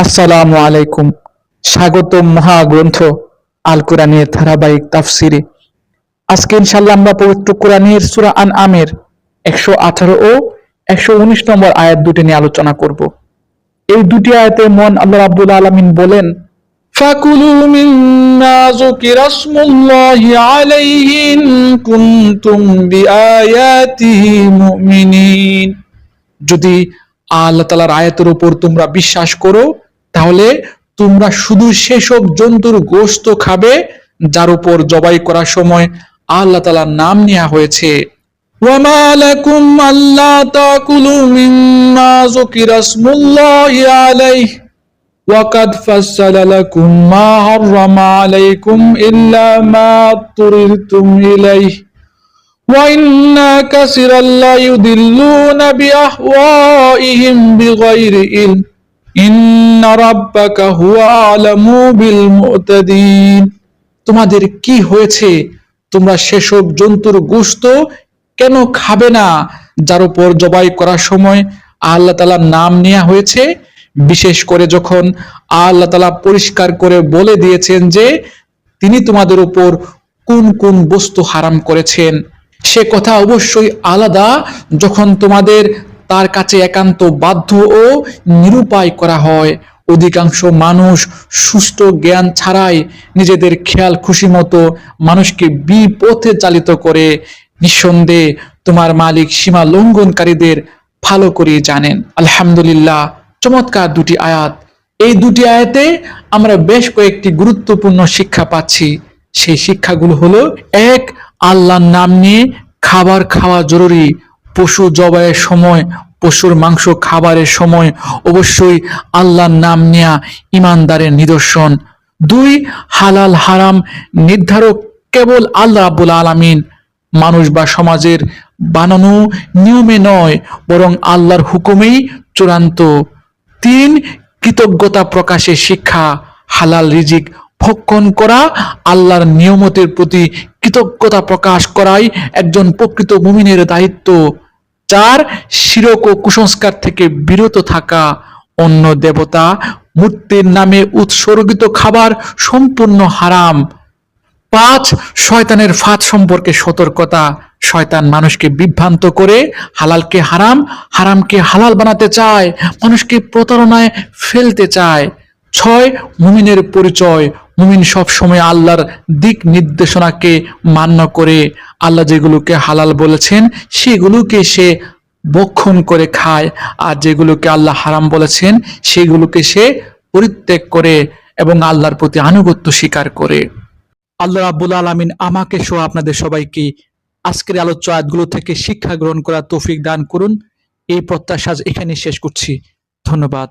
আসসালামু আলাইকুম। স্বাগতম মহাগ্রন্থ আল কোরআনের ধারাবাহিক তাফসিরে। আজকে ইনশাআল্লাহ আমরা পবিত্র কোরআনের সূরা আনআমের 118 ও 119 নম্বর আয়াত দুটি নিয়ে আলোচনা করব। এই দুটি আয়াতে মন আল্লাহ রাব্বুল আলামিন বলেন, ফাকুলু মিম্মা যুকিরা ইসমুল্লাহি আলাইহি ইন কুনতুম বিআয়াতিহি মুমিনিন। যদি আল্লাহ তাআলার আয়াতের উপর তোমরা বিশ্বাস করো, তাহলে তোমরা শুধু সেসব জন্তুর গোশত খাবে যার উপর জবাই করার সময় আল্লাহ তাআলার নাম নেওয়া হয়েছে। ওয়ামা লাকুম আল্লা তাকুলু মিম্মা যুকিরা ইসমুল্লাহি আলাইহি ওয়াকাদ ফাসসালা লাকুম মা হাররামা আলাইকুম ইল্লা মা তুরিরতুম ইলাইহি وَإِنَّ كَثِيرًا لَّيُضِلُّونَ بِأَهْوَائِهِمْ بِغَيْرِ عِلْمٍ إِنَّ رَبَّكَ هُوَ أَعْلَمُ بِالْمُعْتَدِينَ। তোমাদের কি হয়েছে? তোমরা সেসব জন্তুর গোশত কেন খাবে না যার উপর জবাই করার সময় আল্লাহ তাআলার নাম নেওয়া হয়েছে? বিশেষ করে যখন আল্লাহ তাআলা পরিষ্কার করে বলে দিয়েছেন যে তিনি তোমাদের উপর কোন কোন বস্তু হারাম করেছেন। সে কথা অবশ্যই আলাদা যখন তোমাদের তার কাছে একান্ত বাধ্য ও নিরুপায় করা হয়। অধিকাংশ মানুষ সুষ্ঠু জ্ঞান ছাড়াই নিজেদের খেয়াল খুশি মতো মানুষকে বিপথে চালিত করে। নিঃসন্দেহে তোমার মালিক সীমা লঙ্ঘনকারীদের ভালো করে জানেন। আলহামদুলিল্লাহ, চমৎকার দুটি আয়াত। এই দুটি আয়াতে আমরা বেশ কয়েকটি গুরুত্বপূর্ণ শিক্ষা পাচ্ছি। সেই শিক্ষাগুলো হলো, এক, আল্লাহর নাম নিয়ে খাবার খাওয়া জরুরি। পশু জবাইয়ের সময়, পশুর মাংস খাবারের সময় অবশ্যই আল্লাহর নাম নেয়া ঈমানদারের নিদর্শন। দুই, হালাল হারাম নির্ধারক কেবল আল্লাহ রাব্বুল আলামিন। মানুষ বা সমাজের বানানো নিয়মে নয়, বরং আল্লাহর হুকুমেই চূড়ান্ত। তিন, কৃতজ্ঞতা প্রকাশের শিক্ষা। হালাল রিজিক ভক্ষণ করা, আল্লাহর নিয়ামতের প্রতি কৃতজ্ঞতা প্রকাশ করাই একজন প্রকৃত মুমিনের দায়িত্ব। চার, শিরক ও কুসংস্কার থেকে বিরত থাকা। অন্য দেবতা, মূর্তির নামে উৎসর্গিত খাবার সম্পূর্ণ হারাম। পাঁচ, শয়তানের ফাঁদ সম্পর্কে সতর্কতা। শয়তান মানুষকে বিভ্রান্ত করে হালালকে হারাম, হারামকে হালাল বানাতে চায়, মানুষকে প্রতারণায় ফেলতে চায়। ছয়, মুমিনের পরিচয়। মুমিন সব সময় আল্লাহর দিক নির্দেশনাকে মান্য করে। আল্লাহ যেগুলোকে হালাল বলেছেন সেগুলোকে সে ভক্ষণ করে খায়, আর যেগুলোকে আল্লাহ হারাম বলেছেন সেগুলোকে সে পরিত্যাগ করে এবং আল্লাহর প্রতি আনুগত্য স্বীকার করে। আল্লাহ রাব্বুল আলামিন আমাকে সহ আপনাদের সবাইকে আজকের আলোচ্য আয়াতগুলো থেকে শিক্ষা গ্রহণ করার তৌফিক দান করুন। এই প্রত্যাশা এখানে শেষ করছি। ধন্যবাদ।